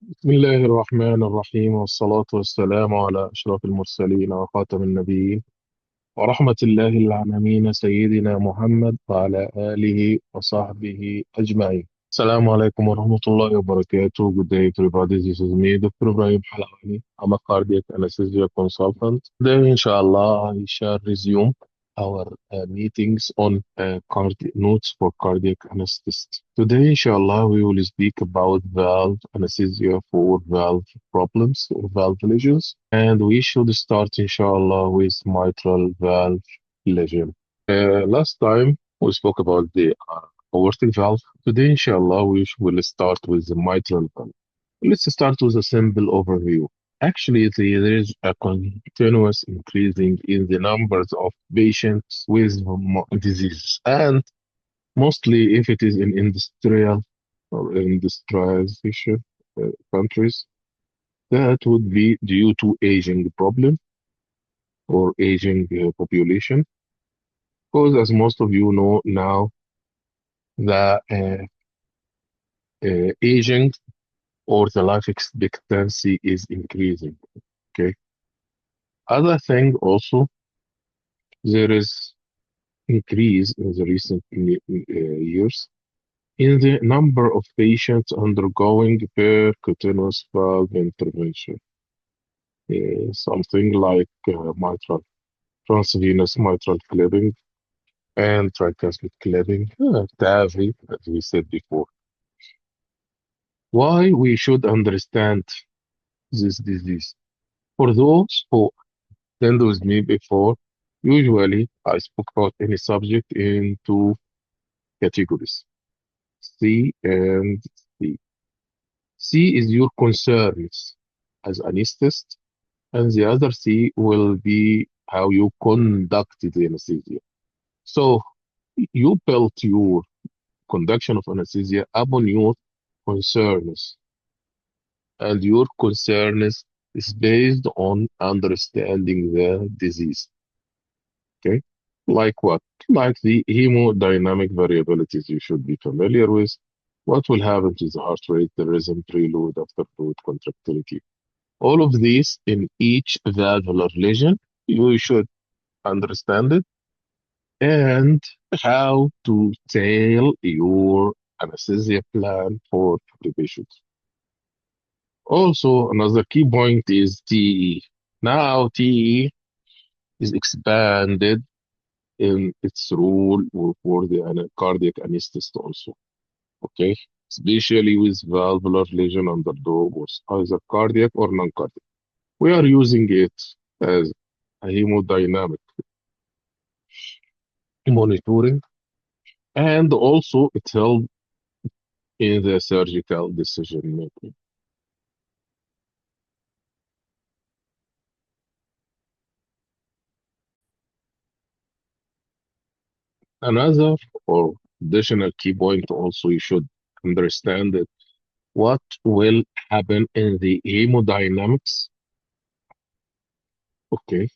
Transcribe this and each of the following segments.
بسم الله الرحمن الرحيم والصلاة والسلام على أشرف المرسلين وخاتم النبيين ورحمة الله العالمين سيدنا محمد وعلى آله وصحبه أجمعين. السلام عليكم ورحمة الله وبركاته. Good day everybody. This is me, Dr. Ibrahim Halawani. I'm a cardiac anesthesia consultant. Today, inshallah, I shall resume our meetings on notes for cardiac anesthetists. Today, inshallah, we will speak about valve anesthesia for valve problems or valve lesions. And we should start, inshallah, with mitral valve lesion. Last time, we spoke about the aortic valve. Today, inshallah, we will start with the mitral valve. Let's start with a simple overview. Actually, there is a continuous increasing in the numbers of patients with disease, and mostly if it is in industrial or industrialization countries, that would be due to aging problem or aging population. Because as most of you know now, the aging or the life expectancy is increasing. Okay. Other thing also, there is increase in the recent years in the number of patients undergoing percutaneous valve intervention. Something like mitral, transvenous mitral clipping and tricuspid clipping, TAVI, as we said before. Why we should understand this disease? For those who attended with me before, usually I spoke about any subject in two categories, C and C. C is your concerns as anesthetist, and the other C will be how you conduct the anesthesia. So you built your conduction of anesthesia upon your concerns, and your concerns is based on understanding the disease. Okay. Like what? Like the hemodynamic variabilities you should be familiar with. What will happen to the heart rate, the rhythm, preload, afterload, contractility. All of these in each valvular lesion, you should understand it and how to tailor your anesthesia plan for the patient. Also, another key point is TE. Now, TE is expanded in its role for the cardiac anesthetist also. Okay, especially with valvular lesion underdog was either cardiac or non-cardiac. We are using it as a hemodynamic monitoring, and also it helps in the surgical decision making. Another or additional key point also you should understand it. What will happen in the hemodynamics, okay,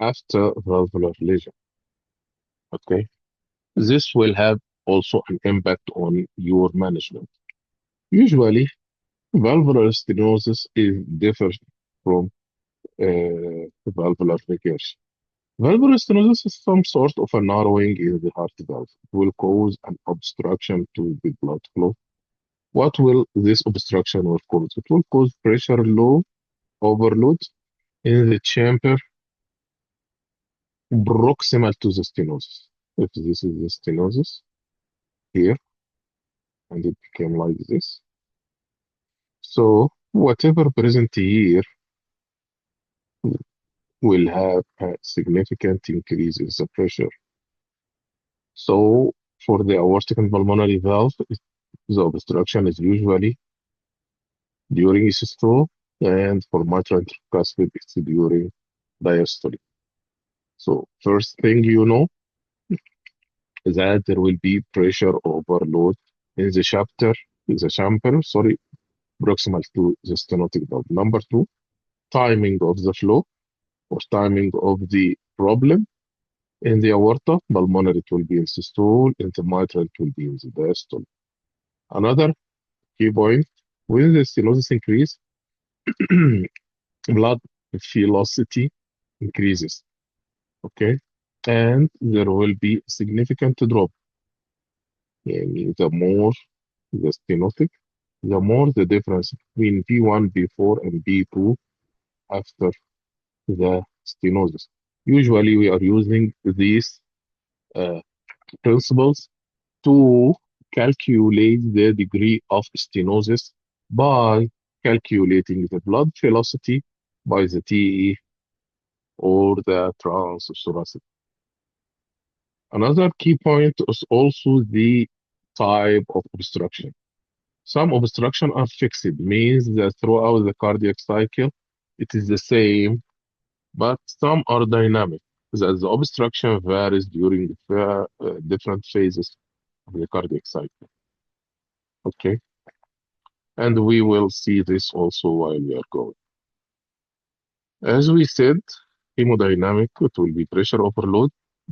after valvular lesion, okay? This will have also an impact on your management. Usually, valvular stenosis is different from valvular regurgitation. Valvular stenosis is some sort of a narrowing in the heart valve. It will cause an obstruction to the blood flow. What will this obstruction will cause? It will cause pressure low overload in the chamber proximal to the stenosis. If this is the stenosis here, and it became like this. So whatever present here will have a significant increase in the pressure. So for the aortic and pulmonary valve, the obstruction is usually during systole, and for mitral and tricuspid, it's during diastole. So first thing you know is that there will be pressure overload in the chamber, sorry, proximal to the stenotic valve. Number two, timing of the flow or timing of the problem. In the aorta, pulmonary it will be in systole, in the mitral it will be in the diastole. Another key point When the stenosis increase, blood velocity increases. Okay, and there will be a significant drop. يعني the more the stenotic, the more the difference between V1, V4, and V2 after the stenosis. Usually, we are using these uh, principles to calculate the degree of stenosis by calculating the blood velocity by the TE or the transthoracic. Another key point is also the type of obstruction. Some obstruction are fixed, means that throughout the cardiac cycle, it is the same, but some are dynamic, that the obstruction varies during different phases of the cardiac cycle. Okay, and we will see this also while we are going. As we said, hemodynamic, it will be pressure overload,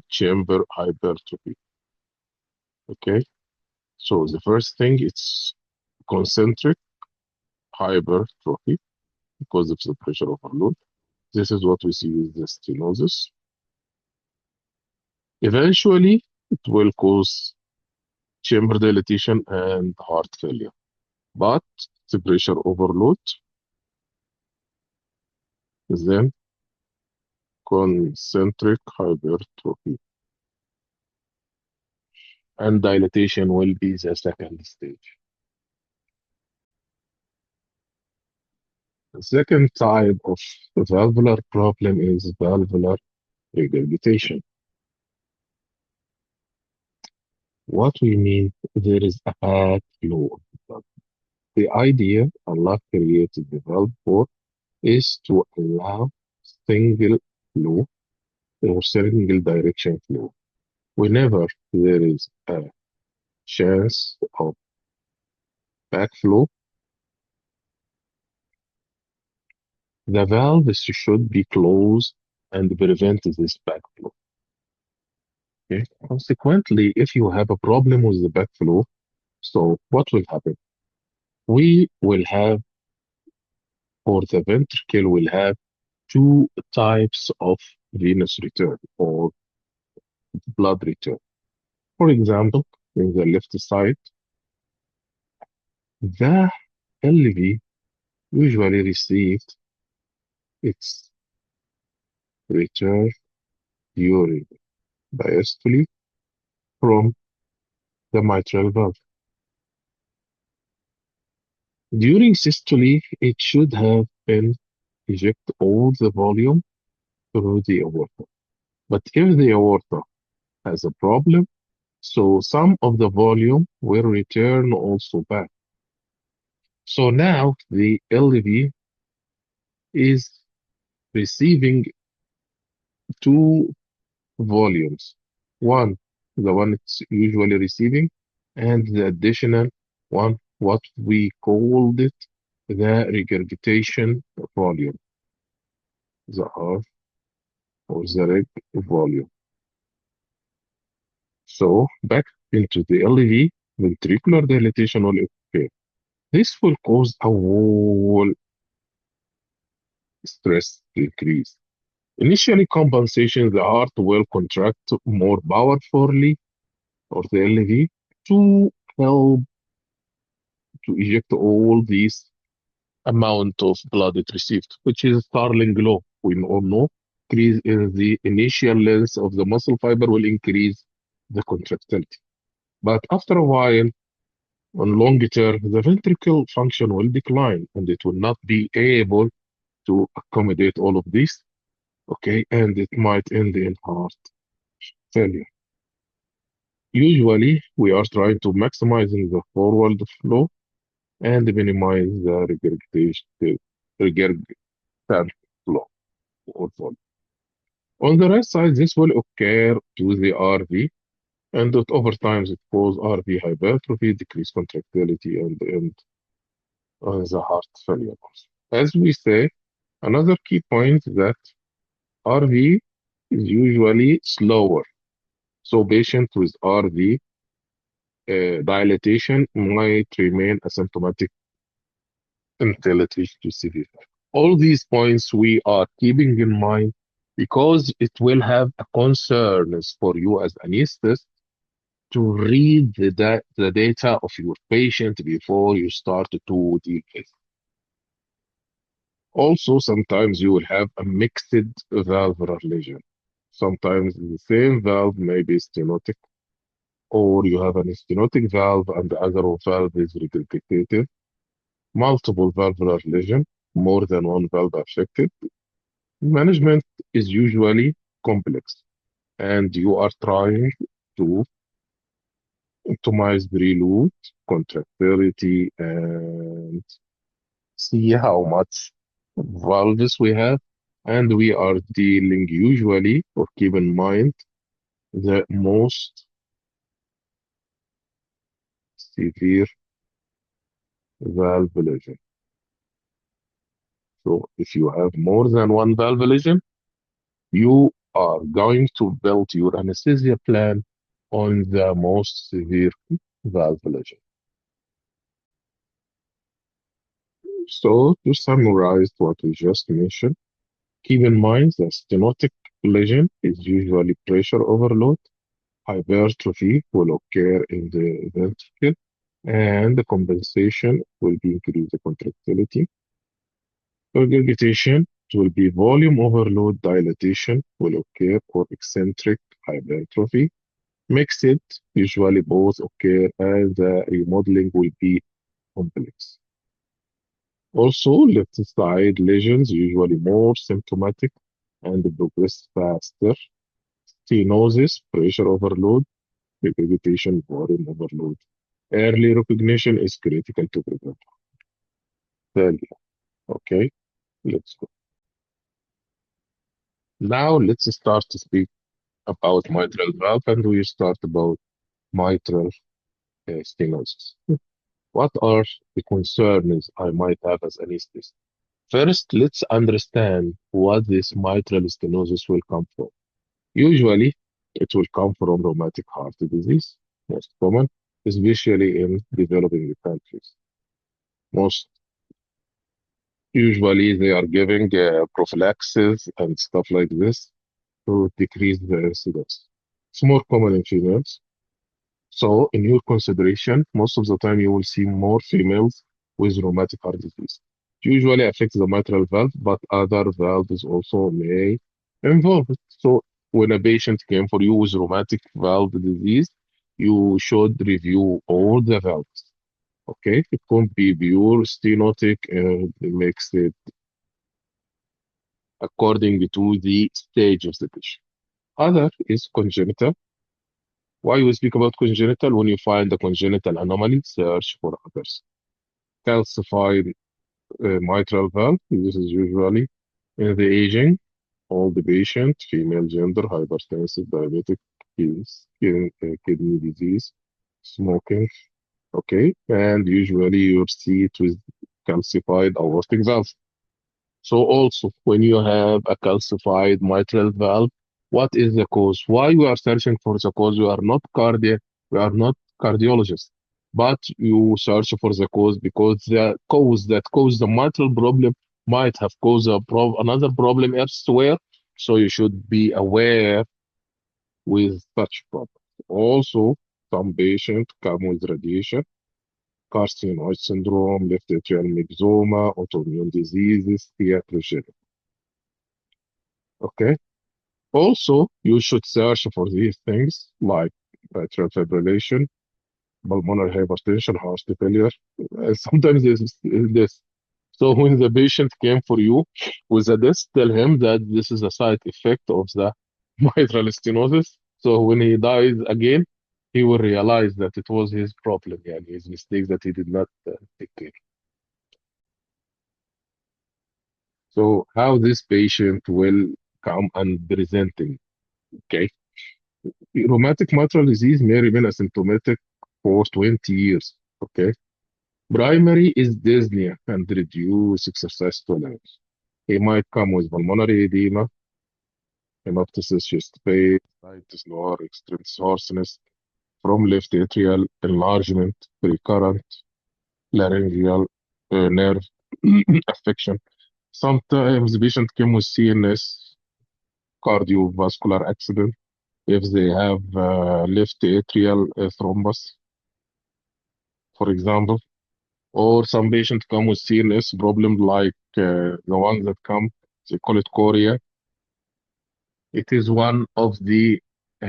chamber hypertrophy. Okay, so the first thing, it's concentric hypertrophy because of the pressure overload. This is what we see with the stenosis. Eventually, it will cause chamber dilatation and heart failure. But the pressure overload, then concentric hypertrophy, and dilatation will be the second stage. The second type of valvular problem is valvular regurgitation. What we mean, there is a bad flow of the blood. The idea Allah created the valve for is to allow single flow or single direction flow. Whenever there is a chance of backflow, the valves should be closed and prevent this backflow. Okay? Consequently, if you have a problem with the backflow, so what will happen? We will have, or the ventricle will have two types of venous return or blood return. For example, in the left side, the LV usually received its return during diastole from the mitral valve. During systole, it should have been eject all the volume through the aorta. But if the aorta has a problem, so some of the volume will return also back. So now the LV is receiving two volumes. One, the one it's usually receiving, and the additional one, what we called it, the regurgitation volume, the R or the reg volume. So back into the LV, ventricular dilatation will occur. This will cause a whole stress increase. Initially, compensation, the heart will contract more powerfully, or the LV, to help to eject all these amount of blood it received, which is Starling law. We all know increase in the initial length of the muscle fiber will increase the contractility. But after a while, on longer term, the ventricle function will decline and it will not be able to accommodate all of this. Okay, and it might end in heart failure. Usually, we are trying to maximizing the forward flow and minimize the regurgitant flow or volume. On the right side, this will occur to the RV, and that over time it causes RV hypertrophy, decreased contractility, and end the heart failure. As we say, another key point that RV is usually slower. So patients with RV dilatation might remain asymptomatic until it reaches to severe. All these points we are keeping in mind because it will have a concerns for you as anesthetist to read the data of your patient before you start to deal with. Also, sometimes you will have a mixed valvular lesion. Sometimes the same valve may be stenotic, or you have an stenotic valve and the other valve is regurgitative. Multiple valvular lesion, more than one valve affected. Management is usually complex, and you are trying to optimize preload, contractility, and see how much valves we have. And we are dealing usually, or keep in mind, the most severe valve lesion. So if you have more than one valve lesion, you are going to build your anesthesia plan on the most severe valve lesion. So to summarize what we just mentioned, keep in mind that stenotic lesion is usually pressure overload. Hypertrophy will occur in the ventricle, and the compensation will be increased contractility. Regurgitation will be volume overload dilatation will occur or eccentric hypertrophy. Mixed, usually both occur and the remodeling will be complex. Also, left side lesions usually more symptomatic and progress faster. Stenosis, pressure overload, regurgitation, volume overload. Early recognition is critical to prevent failure. Okay, let's go. Now let's start to speak about mitral valve and we start about mitral stenosis. What are the concerns I might have as anesthetist? First, let's understand what this mitral stenosis will come from. Usually, it will come from rheumatic heart disease, most common, especially in developing countries. Most usually, they are giving prophylaxis and stuff like this to decrease the incidence. It's more common in females. So, in your consideration, most of the time you will see more females with rheumatic heart disease. It usually affects the mitral valve, but other valves also may involve it. So, when a patient came for you with rheumatic valve disease, you should review all the valves. Okay, it could be pure stenotic and mixed according to the stage of the patient. Other is congenital. Why we speak about congenital? When you find a congenital anomaly, search for others. Calcified mitral valve. This is usually in the aging, old patient, female gender, hypertensive, diabetic, kidney disease, smoking. Okay, and usually you see it with calcified aortic valve. So also, when you have a calcified mitral valve, what is the cause? Why we are searching for the cause? We are not cardiologists, but you search for the cause because the cause that caused the mitral problem might have caused another problem elsewhere. So you should be aware with such problem. Also, some patients come with radiation, carcinoid syndrome, left atrial myxoma, autoimmune diseases, iatrogenic. Okay. Also, you should search for these things like atrial fibrillation, pulmonary hypertension, heart failure. Sometimes this. So when the patient came for you with a this, tell him that this is a side effect of the mitral stenosis. So when he dies again, he will realize that it was his problem, and his mistake that he did not take care. So how this patient will come and presenting? Okay. Rheumatic mitral disease may remain asymptomatic for 20 years. Okay. Primary is dyspnea and reduced exercise tolerance. He might come with pulmonary edema, hemoptysis, chest pain, tinnitus, noir, extreme hoarseness from left atrial enlargement, recurrent laryngeal nerve affection. Sometimes the patient came with CNS cardiovascular accident if they have left atrial thrombus, for example, or some patients come with CNS problem like the ones that come, they call it chorea. It is one of the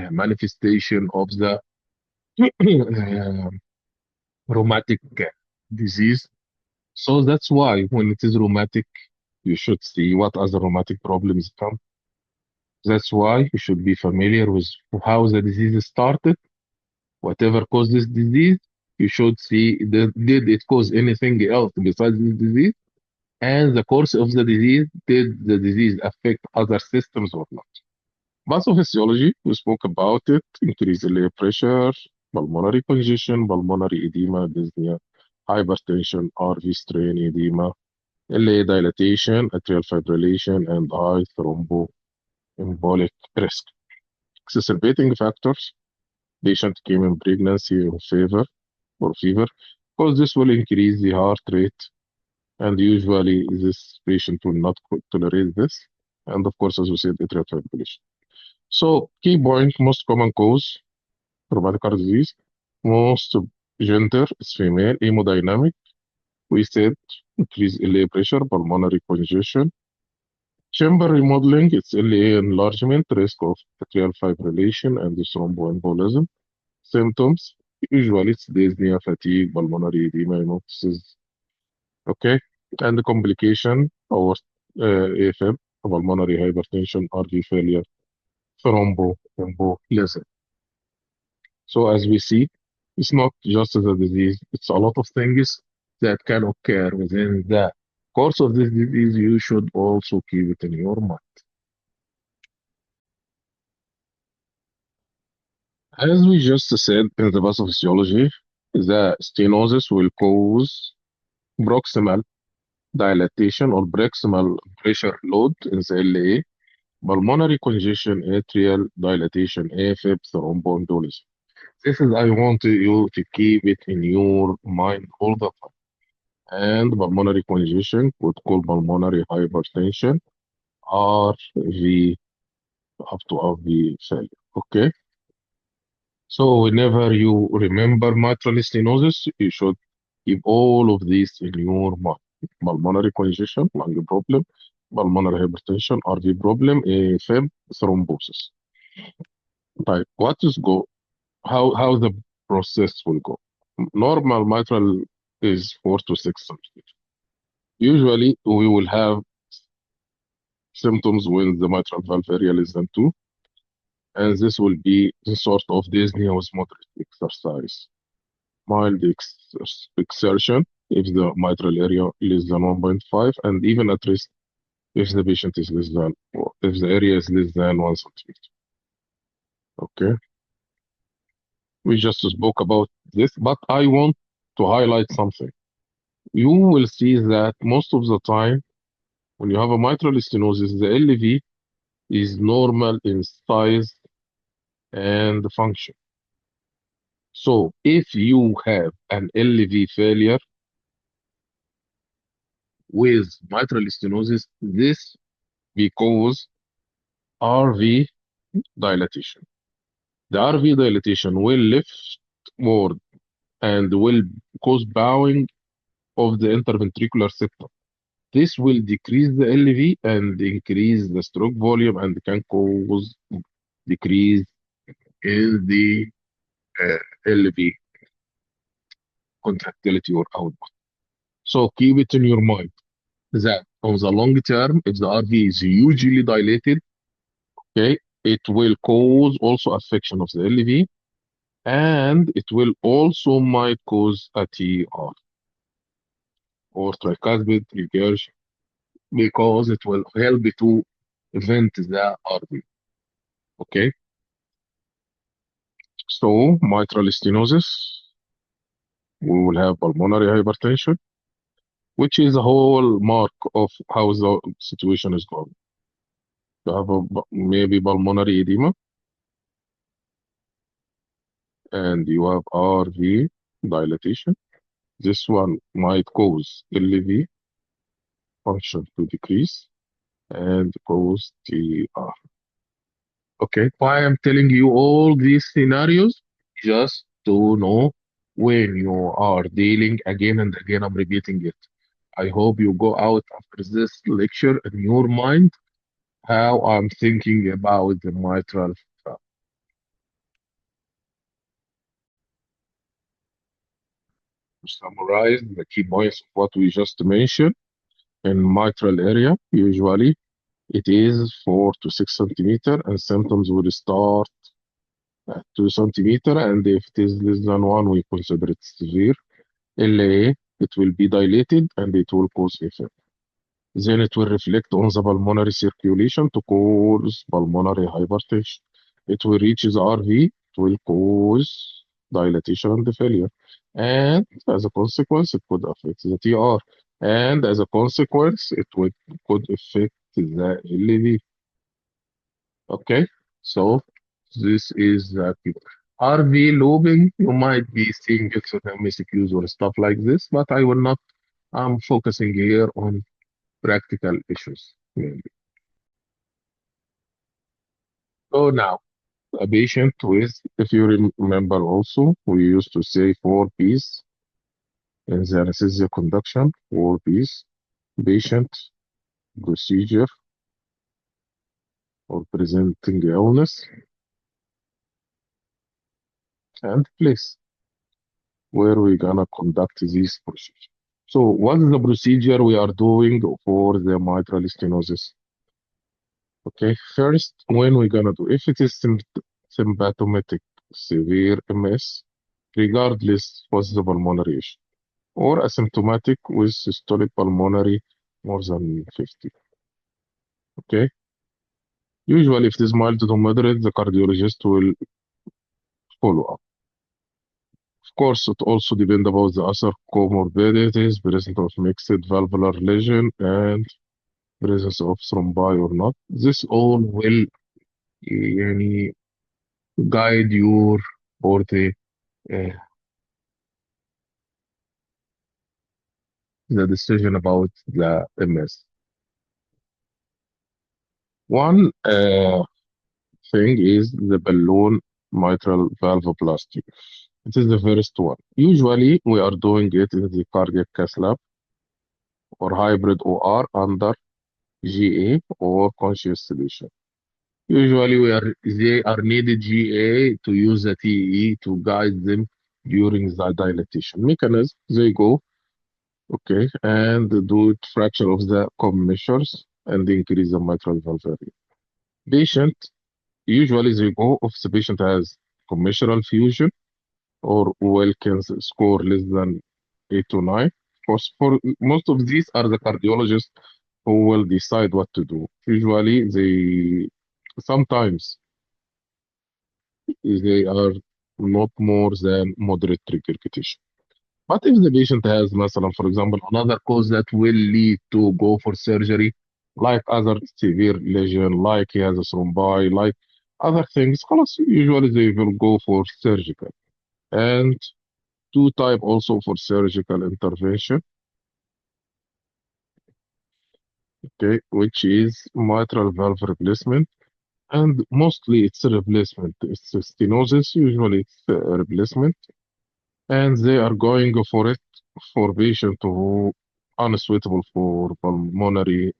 manifestation of the uh, rheumatic disease. So that's why when it is rheumatic, you should see what other rheumatic problems come. That's why you should be familiar with how the disease started. Whatever caused this disease, you should see did it cause anything else besides this disease? And the course of the disease, did the disease affect other systems or not? Pathophysiology, we spoke about it, increased air pressure, pulmonary congestion, pulmonary edema, dyspnea, hypertension, RV strain edema, LA dilatation, atrial fibrillation, and high thromboembolic risk. Exacerbating factors, patient came in pregnancy or fever, because this will increase the heart rate, and usually this patient will not tolerate this. And of course, as we said, atrial fibrillation. So, key point, most common cause, rheumatic heart disease, most gender is female, hemodynamic. We said increase LA pressure, pulmonary congestion, chamber remodeling, it's LA enlargement, risk of atrial fibrillation and thromboembolism. Symptoms, usually it's dyspnea, fatigue, pulmonary edema, hemoptysis. Okay, and the complication or AFib, pulmonary hypertension, RV failure, thromboembolism. So as we see, it's not just the disease, it's a lot of things that can occur within the course of this disease. You should also keep it in your mind. As we just said in the pathophysiology, the stenosis will cause proximal dilatation or proximal pressure load in the LA, pulmonary congestion, atrial dilatation, AFib, thromboembolism. This is I want you to keep it in your mind all the time. And pulmonary congestion would call pulmonary hypertension, RV up to RV failure. Okay. So whenever you remember mitral stenosis, you should keep all of these in your mind. Pulmonary congestion, lung problem, pulmonary hypertension, RV problem, AFib, thrombosis. Right. What is go? How the process will go? Normal mitral is 4 to 6 centimeters. Usually, we will have symptoms when the mitral valve area less than 2, and this will be the sort of dyspnea with moderate exercise. Mild exertion if the mitral area less than 1.5, and even at rest if the patient is less than, or if the area is less than 1 centimeter. Okay, we just spoke about this, but I want to highlight something. You will see that most of the time when you have a mitral stenosis, the LV is normal in size and function. So if you have an LV failure with mitral stenosis, this because RV dilatation. The RV dilatation will lift more and will cause bowing of the interventricular septum. This will decrease the LV and increase the stroke volume and can cause decrease in the LV contractility or output. So keep it in your mind that on the long term, if the RV is hugely dilated, okay, it will cause also affection of the LV, and it will also might cause a TR or tricuspid regurgitation because it will help to vent the RV. Okay, so mitral stenosis, we will have pulmonary hypertension, which is a whole mark of how the situation is going. You have maybe pulmonary edema, and you have RV dilatation. This one might cause LV, function to decrease and cause TR. Okay, why I'm telling you all these scenarios? Just to know when you are dealing again and again, I'm repeating it. I hope you go out after this lecture in your mind how I'm thinking about the mitral valve. To summarize the key points of what we just mentioned in mitral area, usually it is 4 to 6 centimeter, and symptoms will start at 2 centimeter, and if it is less than one, we consider it severe. LA, it will be dilated and it will cause effect. Then it will reflect on the pulmonary circulation to cause pulmonary hypertension. It will reach the RV, it will cause dilatation and failure. And as a consequence, it could affect the TR. And as a consequence, could affect the LV. Okay, so this is the cue. RV looping, you might be seeing it in MCQs or stuff like this, but I will not. I'm focusing here on practical issues mainly. So now, a patient with, if you remember also, we used to say 4 P's in the anesthesia conduction, 4 P's, patient, procedure, or presenting illness, and place where we're gonna conduct this procedure. So what is the procedure we are doing for the mitral stenosis? Okay, first, when we're gonna do, if it is symptomatic, severe MS, regardless what's the pulmonary issue, or asymptomatic with systolic pulmonary more than 50. Okay, usually if it is mild to moderate, the cardiologist will follow up. Of course, it also depends about the other comorbidities, presence of mixed valvular lesion, and presence of thrombi or not. This all will يعني, guide your or uh, the decision about the MS. One thing is the balloon mitral valvoplasty. It is the first one. Usually, we are doing it in the cardiac cath lab or hybrid OR under GA or conscious sedation. Usually, they are needed GA to use the TE to guide them during the dilatation mechanism. They go, okay, and do it fraction of the commissures and increase the mitral valve area. Patient, usually they go if the patient has commissural fusion or Wilkins score less than 8 to 9. For most of these are the cardiologists who will decide what to do. Usually, sometimes they are not more than moderate regurgitation. But if the patient has, for example, another cause that will lead to go for surgery, like other severe lesion, like he has a thrombi, like other things, خلاص, usually they will go for surgical. And two type also for surgical intervention, okay, which is mitral valve replacement, and mostly it's a replacement. It's a stenosis, usually it's a replacement, and they are going for it for patient who unsuitable for pulmonary,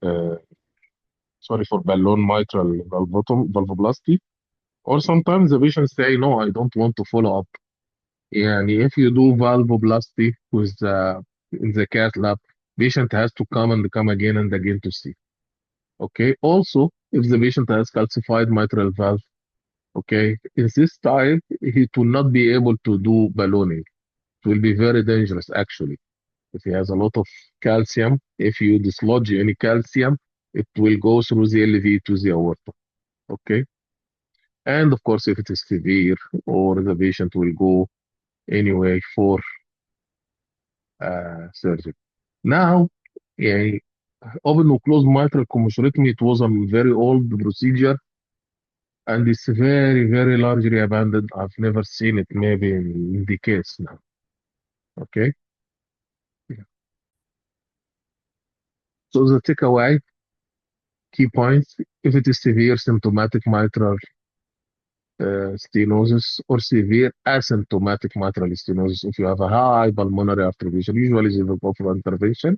sorry, for balloon mitral valvoplasty, or sometimes the patient say, no, I don't want to follow up. And if you do valvoplasty with in the cath lab, patient has to come and come again and again to see. Okay. Also, if the patient has calcified mitral valve, okay, in this time he will not be able to do ballooning. It will be very dangerous actually. If he has a lot of calcium, if you dislodge any calcium, it will go through the LV to the aorta. Okay. And of course, if it is severe, or the patient will go anyway for surgery. Now, yeah, open or closed mitral commissurectomy, it was a very old procedure and it's very, very largely abandoned. I've never seen it maybe in decades now. Okay. So the takeaway key points: if it is severe symptomatic mitral stenosis or severe asymptomatic mitral stenosis, if you have a high pulmonary artery pressure, usually they will go for intervention.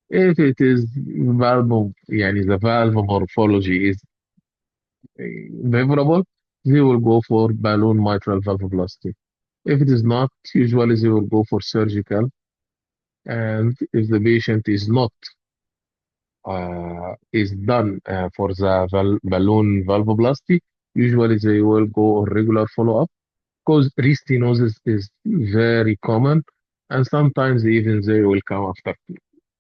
If it is valve, yani the valve morphology is favorable, they will go for balloon mitral valvoplasty. If it is not, usually they will go for surgical. And if the patient is done for the balloon valvoplasty, usually they will go on regular follow-up because restenosis is very common, and sometimes even they will come after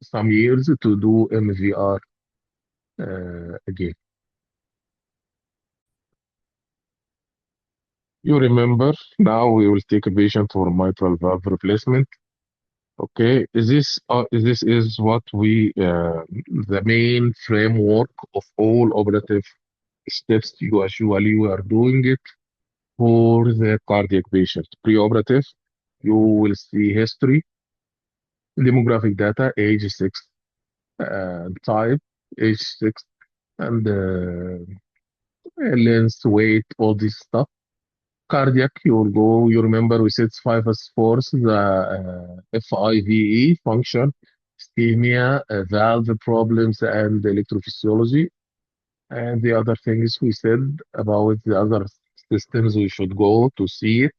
some years to do MVR again. You remember, now we will take a patient for mitral valve replacement. Okay, this is what we the main framework of all operative steps usually we are doing it for the cardiac patient. Preoperative, you will see history, demographic data, age 6, type, age 6, and length, weight, all this stuff. Cardiac, you will go, you remember we said 5 as force, the FIVE function, ischemia, valve problems, and electrophysiology. And the other things we said about the other systems we should go to see it.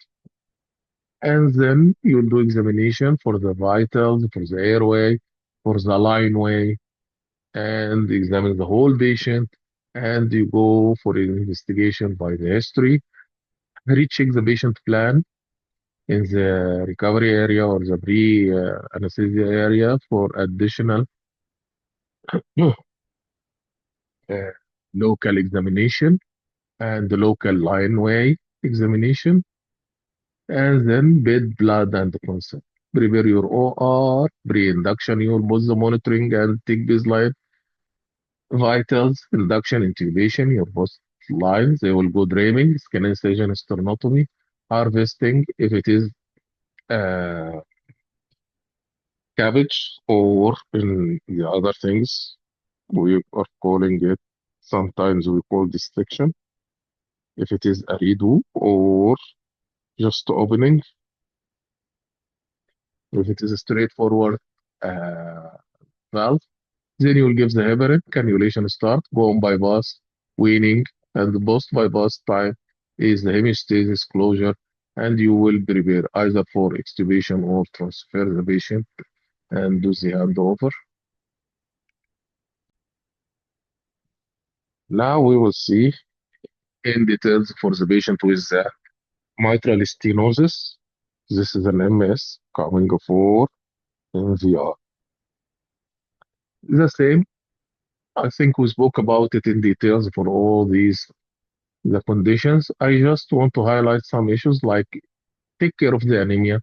And then you'll do examination for the vitals, for the airway, for the lineway, and examine the whole patient. And you go for an investigation by the history, recheck the patient plan in the recovery area or the pre-anesthesia area for additional uh, local examination and the local lineway examination, and then bed, blood, and consent. Prepare your OR, pre-induction, you will pause the monitoring and take baseline vitals, induction, intubation, your post lines, they will go draining, scan incision, sternotomy, harvesting, if it is uh, cabbage or in the other things, we are calling it, sometimes we call dissection, if it is a redo or just opening, if it is a straightforward uh, valve. Then you will give the heparin, cannulation start, go on bypass, weaning, and the post bypass time is the hemostasis closure, and you will prepare either for extubation or transfer the patient and do the handover. Now we will see in details for the patient with the mitral stenosis. This is an MS coming for MVR. The same, I think we spoke about it in details for all these the conditions. I just want to highlight some issues like take care of the anemia.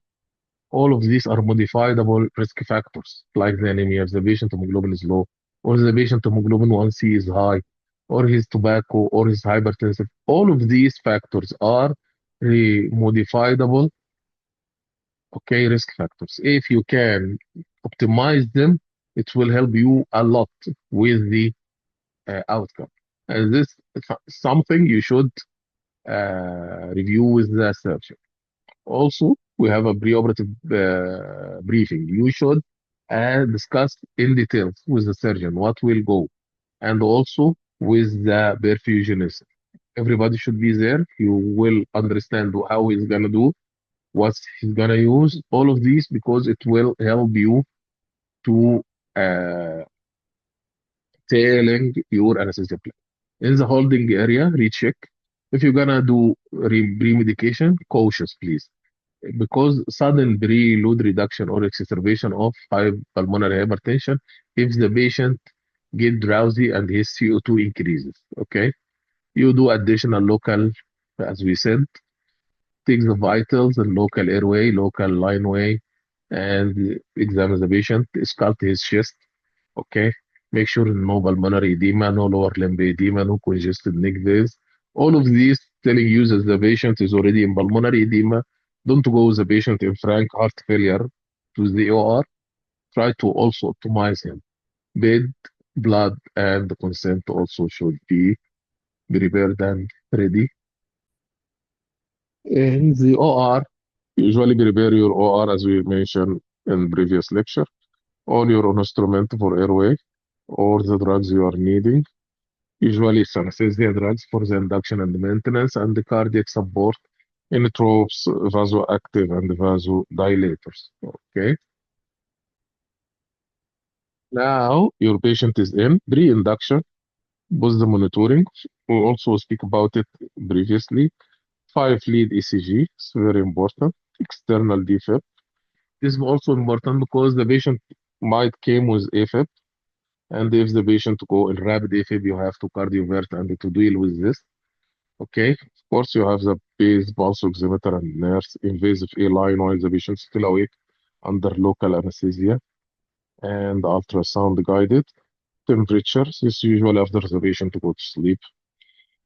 All of these are modifiable risk factors, like the anemia if the patient hemoglobin is low, or the patient hemoglobin 1C is high, or his tobacco, or his hypertensive. All of these factors are modifiable, okay, risk factors. If you can optimize them, it will help you a lot with the outcome. And this is something you should review with the surgeon. Also, we have a preoperative briefing. You should discuss in details with the surgeon what will go, and also with the perfusionist. Everybody should be there. You will understand how he's gonna do, what he's gonna use, all of these because it will help you to uh, tailing your anesthesia plan. In the holding area, recheck. If you're gonna do pre-medication, cautious, please, because sudden preload reduction or exacerbation of high pulmonary hypertension if the patient get drowsy and his CO2 increases. Okay, you do additional local, as we said, take the vitals and local airway, local lineway, and examine the patient, sculpt his chest. Okay, make sure no pulmonary edema, no lower limb edema, no congested neck veins. All of these telling you that the patient is already in pulmonary edema. Don't go with the patient in frank heart failure to the OR. Try to also optimize him. Bed, Blood and the consent also should be prepared and ready. In the OR, usually prepare your OR as we mentioned in previous lecture, all your instrument for airway or the drugs you are needing. Usually it's anesthesia drugs for the induction and the maintenance and the cardiac support, inotropes, vasoactive and vasodilators. Okay. Now your patient is in pre-induction, post the monitoring. We also speak about it previously. 5-lead ECG is very important. External defib. This is also important because the patient might came with AFib, and if the patient go in rapid AFib, you have to cardiovert and to deal with this. Okay, of course you have the base pulse oximeter and nurse invasive A line while the patient is still awake under local anesthesia and ultrasound guided. Temperatures is usually after the patient to go to sleep.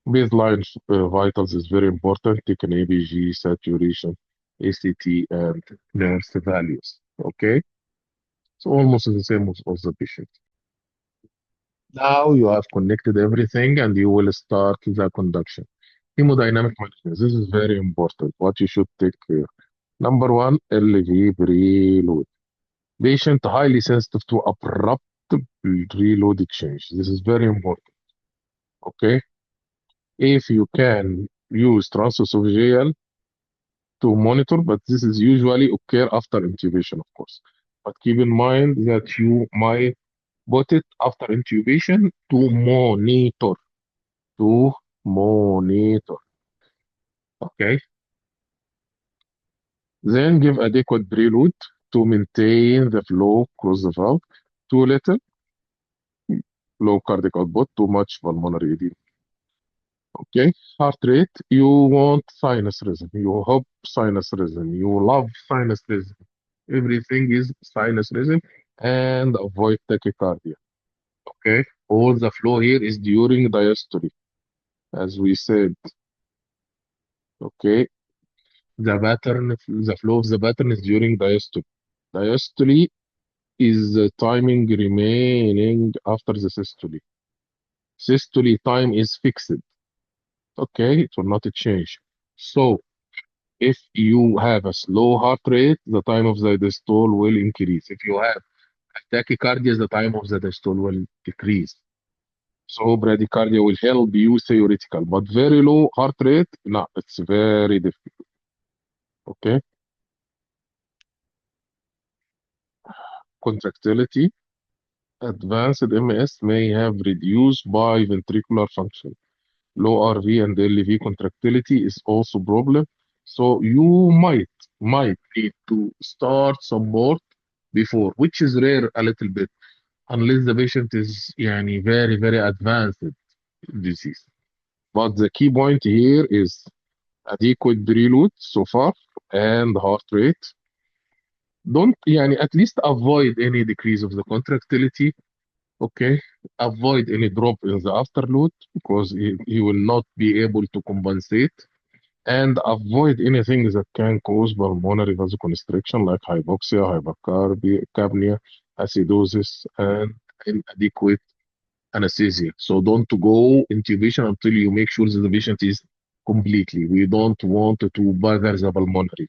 Baseline vitals is very important. Take an ABG, saturation, ACT, and nurse values. Okay, so almost the same as the patient. Now you have connected everything and you will start the conduction. Hemodynamic management. This is very important. What you should take care. Number one, LV preload. Patient highly sensitive to abrupt preload exchange. This is very important. Okay. If you can use transesophageal to monitor, but this is usually occur after intubation, of course. But keep in mind that you might put it after intubation to monitor. To monitor. Okay. Then give adequate preload to maintain the flow across the valve. Too little, low cardiac output, too much pulmonary edema. Okay, heart rate, you want sinus rhythm, you hope sinus rhythm, you love sinus rhythm. Everything is sinus rhythm and avoid tachycardia. Okay, all the flow here is during diastole, as we said. Okay, the flow of the pattern is during diastole. Diastole is the timing remaining after the systole. Systole time is fixed. Okay, it will not change. So if you have a slow heart rate, the time of the diastole will increase. If you have tachycardia, the time of the diastole will decrease. So bradycardia will help you theoretical, but very low heart rate, no, it's very difficult. Okay, contractility. Advanced MS may have reduced by ventricular function. Low RV and LV contractility is also problem. So you might need to start support before, which is rare a little bit, unless the patient is very, very advanced disease. But the key point here is adequate preload so far and heart rate. Don't at least avoid any decrease of the contractility. Okay, avoid any drop in the afterload because he will not be able to compensate, and avoid anything that can cause pulmonary vasoconstriction like hypoxia, hypercapnia, acidosis, and inadequate anesthesia. So don't go intubation until you make sure that the patient is completely. We don't want to bother the pulmonary.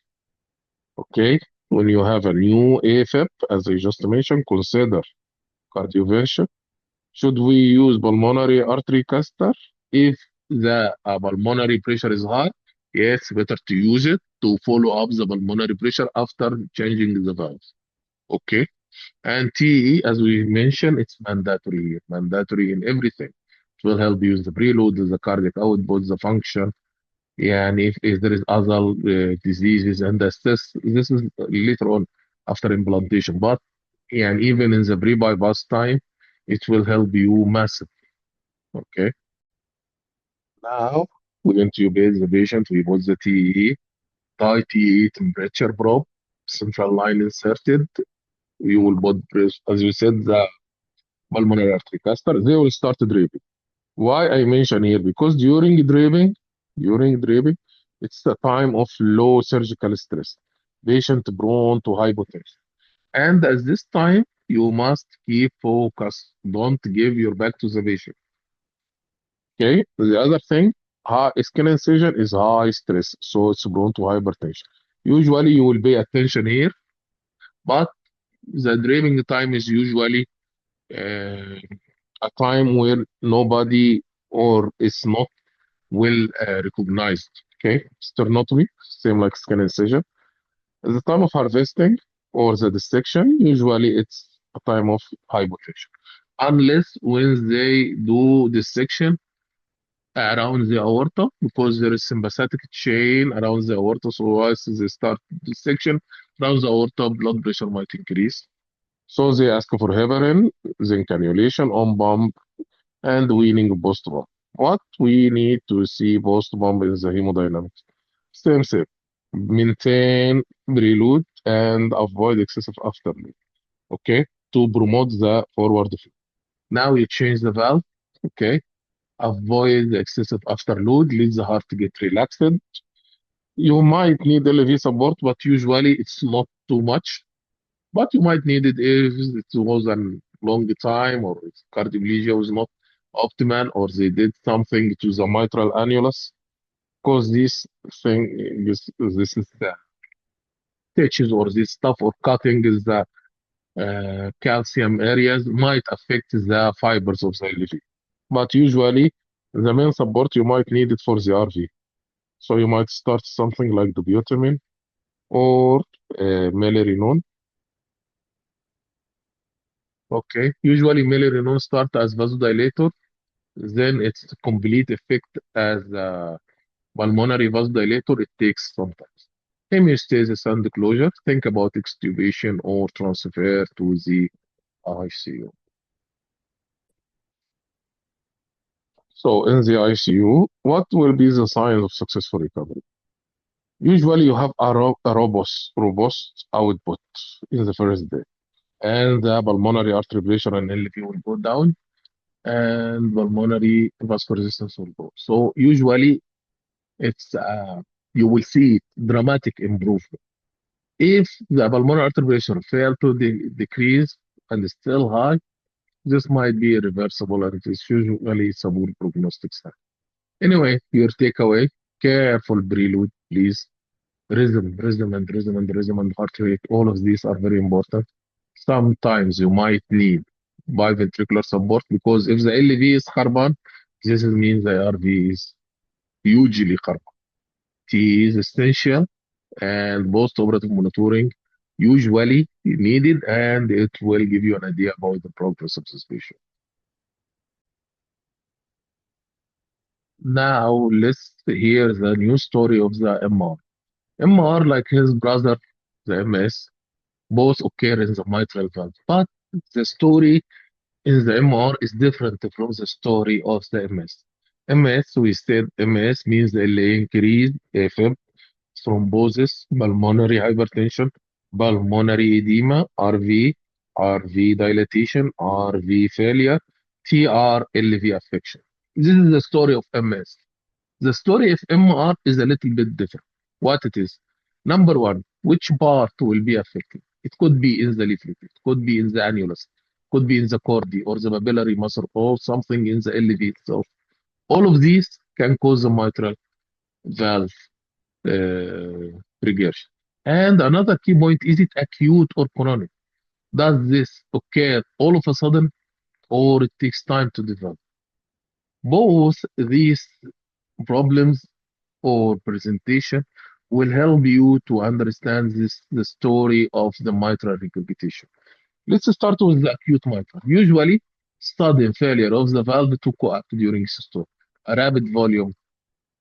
Okay, when you have a new AFib, as I just mentioned, consider cardioversion. Should we use pulmonary artery catheter? If the pulmonary pressure is high, yes, better to use it to follow up the pulmonary pressure after changing the valves. Okay. And TE, as we mentioned, it's mandatory in everything. It will help use the preload, the cardiac output, the function. Yeah, and if there is other diseases, and this is later on after implantation. But and even in the pre-bypass time, it will help you massively. Okay. Now we intubate the patient. We put the TE, tie TE temperature probe, central line inserted. You will put, as you said, the pulmonary artery catheter. They will start draping. Why I mention here? Because during draping, it's the time of low surgical stress, patient prone to hypotension, and at this time you must keep focus. Don't give your back to the patient. Okay. The other thing, high skin incision is high stress, so it's prone to hypertension. Usually, you will pay attention here, but the dreaming time is usually uh, a time where nobody or it's not well recognized. Okay, sternotomy, same like skin incision. At the time of harvesting or the dissection, usually it's a time of hypotension, unless when they do dissection around the aorta because there is sympathetic chain around the aorta. So once they start dissection around the aorta, blood pressure might increase. So they ask for heparin, then cannulation on pump, and weaning post pump. What we need to see post pump is the hemodynamics. Same. Maintain prelude and avoid excessive afterload. Okay, to promote the forward flow. Now you change the valve. Okay, avoid the excessive afterload. Let the heart get relaxed. You might need LV support, but usually it's not too much. But you might need it if it was a long time or if cardioplegia was not optimal or they did something to the mitral annulus. Because this is the stitches or this stuff or cutting is the calcium areas might affect the fibers of the LV. But usually, the main support you might need it for the RV. So you might start something like dobutamine or melarinon. Okay, usually melarinon start as vasodilator, then its complete effect as a pulmonary vasodilator, it takes some time. Hemostasis and closure, think about extubation or transfer to the ICU. So in the ICU, what will be the signs of successful recovery? Usually you have a robust output in the first day, and the pulmonary artery pressure and LV will go down, and pulmonary vascular resistance will go. So usually it's you will see dramatic improvement. If the pulmonary artery pressure fail to decrease and is still high, this might be reversible and it is usually a poor prognostic sign. Anyway, your takeaway, careful prelude, please. Rhythm and heart rate, all of these are very important. Sometimes you might need biventricular support because if the LV is carbon, this means the RV is hugely carbon. T is essential and post-operative monitoring usually needed and it will give you an idea about the progress of this patient. Now let's hear the new story of the MR. MR, like his brother, the MS, both occur in the mitral valve, but the story in the MR is different from the story of the MS. MS, we said MS means the increased AFib, thrombosis, pulmonary hypertension, pulmonary edema, RV dilatation, RV failure, TR-LV affection. This is the story of MS. The story of MR is a little bit different. What it is? Number one, which part will be affected? It could be in the leaflet, it could be in the annulus, could be in the chordae or the papillary muscle or something in the LV itself. All of these can cause the mitral valve regurgitation. And another key point, is it acute or chronic? Does this occur all of a sudden or it takes time to develop? Both these problems or presentation will help you to understand the story of the mitral regurgitation. Let's start with the acute mitral. Usually, sudden failure of the valve to coact during systole, a rapid volume,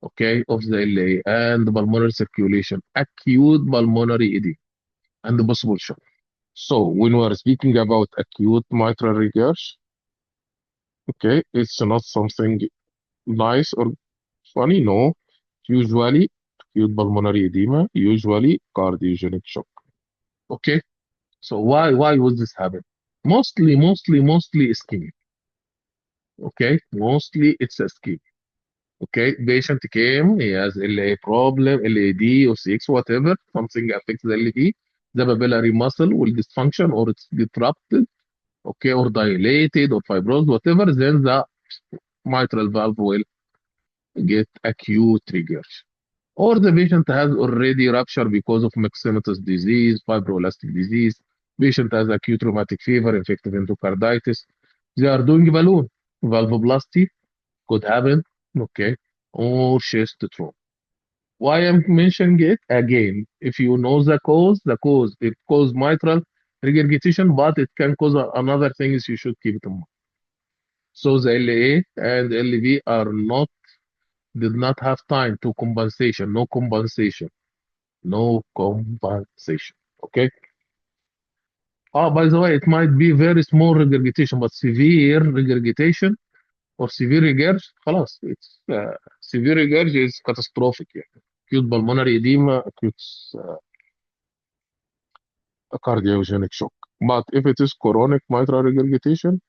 okay, of the LA and the pulmonary circulation, acute pulmonary edema, and the possible shock. So when we are speaking about acute mitral regurg, okay, it's not something nice or funny, no. Usually acute pulmonary edema, usually cardiogenic shock. Okay, so why would this happen? Mostly ischemic. Okay, mostly it's ischemic. Okay, patient came, he has LA problem, LAD or CX, whatever, something affects the LV. The papillary muscle will dysfunction or it's disrupted. okay, or dilated or fibrosed, whatever, then the mitral valve will get acute regurg. Or the patient has already rupture because of myxomatous disease, fibroelastic disease. Patient has acute rheumatic fever, infective endocarditis. They are doing balloon. Valvoplasty could happen, okay, or chest trauma. Why I'm mentioning it again? If you know the cause, it cause mitral regurgitation, but it can cause another things you should keep it in mind. So the LA and LV are not did not have time to compensation, no compensation, no compensation. Okay. Oh, by the way, it might be very small regurgitation, but severe regurgitation or severe regurg, خلاص, it's severe regurg is catastrophic. Yeah. Acute pulmonary edema, acute cardiogenic shock. But if it is chronic mitral regurgitation,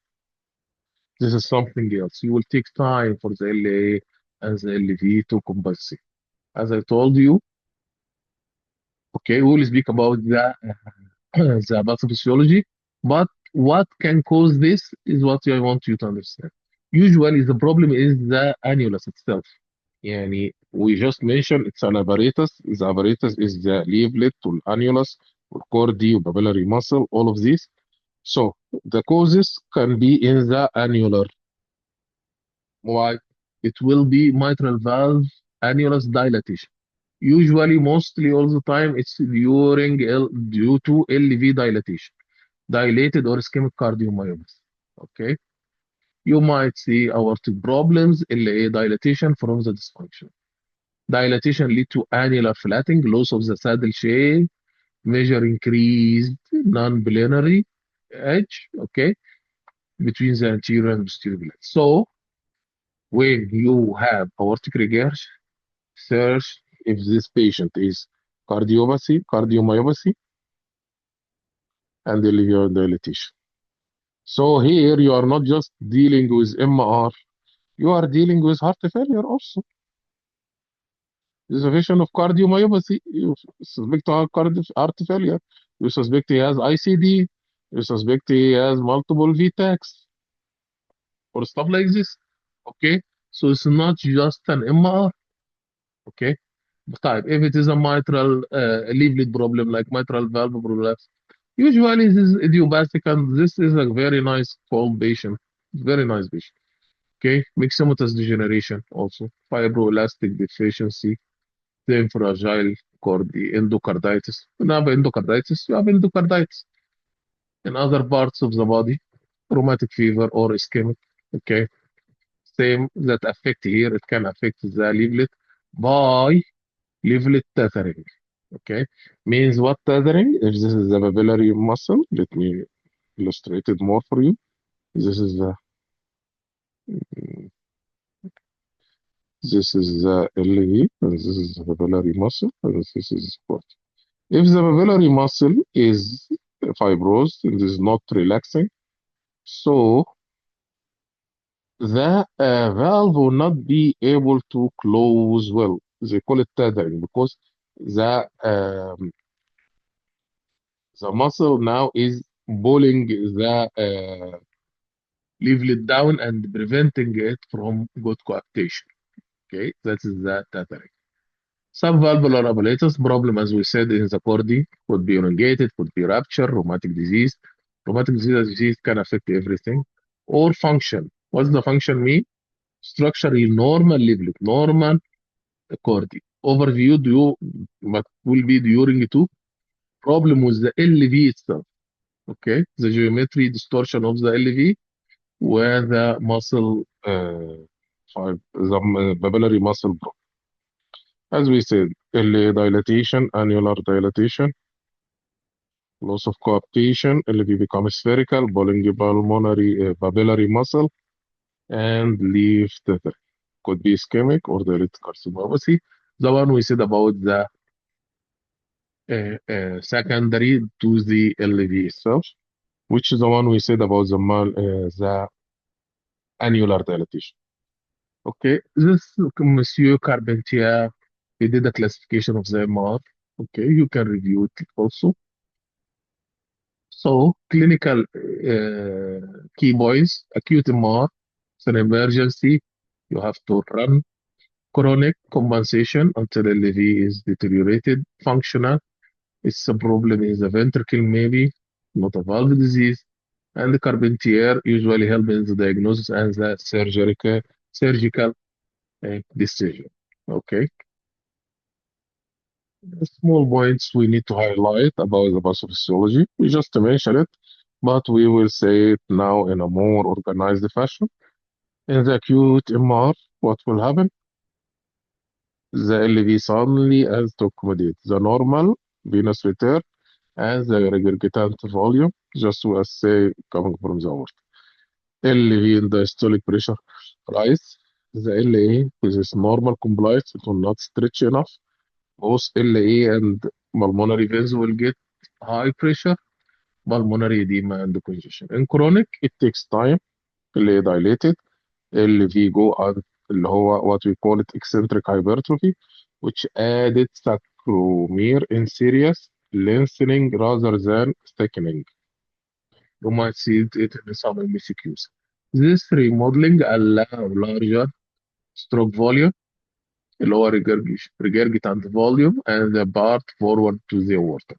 this is something else. You will take time for the LA and the LV to compensate. As I told you, okay, we will speak about the pathophysiology, but what can cause this is what I want you to understand. Usually, the problem is the annulus itself. Yani, we just mentioned it's an apparatus. The apparatus is the leaflet to annulus, or cordy, or papillary muscle, all of these. So the causes can be in the annular. Why? It will be mitral valve annulus dilatation. Usually, mostly all the time, it's due to LV dilatation, dilated or ischemic cardiomyopathy. Okay. You might see aortic problems, LA dilatation from the dysfunction. Dilatation lead to annular flattening, loss of the saddle shape, measure increased non-binary edge, okay, between the anterior and posterior blades. So when you have aortic regurg, search if this patient is cardiomyopathy, and LVR dilatation. So here you are not just dealing with MR, you are dealing with heart failure also. There's a patient of cardiomyopathy. You suspect heart failure. You suspect he has ICD. You suspect he has multiple VTACs or stuff like this. Okay. So it's not just an MR. Okay. Type. If it is a mitral leaflet problem like mitral valve prolapse, usually this is idiopathic, and this is a very nice cold patient. Very nice patient. Okay. Myxomatous degeneration also. Fibroelastic deficiency. Then fragile endocarditis. When you have endocarditis, you have endocarditis. In other parts of the body, rheumatic fever or ischemic. Okay. Same that affect here, it can affect the leaflet by leaflet tethering. Okay. Means what tethering? If this is the papillary muscle, let me illustrate it more for you. This is the LV, and this is the papillary muscle, and this is support. If the papillary muscle is fibrosed and is not relaxing, so the valve will not be able to close well. They call it tethering because the muscle now is pulling the leaflet down and preventing it from good coaptation. Okay, that is the tethering. Subvalvular apparatus problem, as we said in the cordy, could be elongated, could be rupture, rheumatic disease. Rheumatic disease can affect everything. Or function. What's the function mean? Structurally normal leaflet, normal cordy. Overview but will be during two. Problem with the LV itself. Okay, the geometry distortion of the LV, where the muscle, the papillary muscle broke. As we said, LA dilatation, annular dilatation, loss of coaptation, LV becomes spherical, pulmonary papillary muscle, and leaf tether. Could be ischemic or direct cardiomyopathy. The one we said about the secondary to the LV itself, which is the one we said about the annular dilatation. Okay, this Monsieur Carpentier, he did a classification of the MR. Okay, you can review it also. So clinical key points: acute MR, it's an emergency. You have to run chronic compensation until LV is deteriorated. Functional, it's a problem in the ventricle, maybe not a valve disease. And the Carpentier usually help in the diagnosis and the surgical decision. Okay, small points we need to highlight about the pathophysiology. We just mentioned it, but we will say it now in a more organized fashion. In the acute MR, what will happen? The LV suddenly has to accommodate the normal venous return and the regurgitant volume, just as say coming from the aorta. LV in the systolic pressure rise. The LA with its normal compliance, it will not stretch enough. Both LA and pulmonary veins will get high pressure, pulmonary edema and congestion. In chronic, it takes time. LA dilated, LV go on اللي هو what we call it eccentric hypertrophy, which added sarcomere in serious lengthening rather than thickening. You might see it in some MCQs. This remodeling allow larger stroke volume, lower regurgitant volume, and the part forward to the aorta.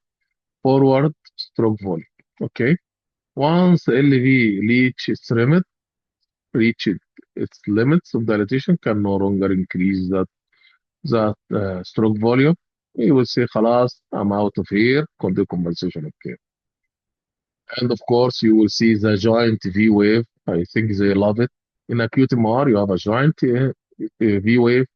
Forward stroke volume. Okay. Once LV reached its limits of dilatation, can no longer increase that stroke volume. We will say, خلاص, I'm out of here. Conduct compensation. Okay. And of course, you will see the giant V wave. I think they love it. In acute MR, you have a giant V wave,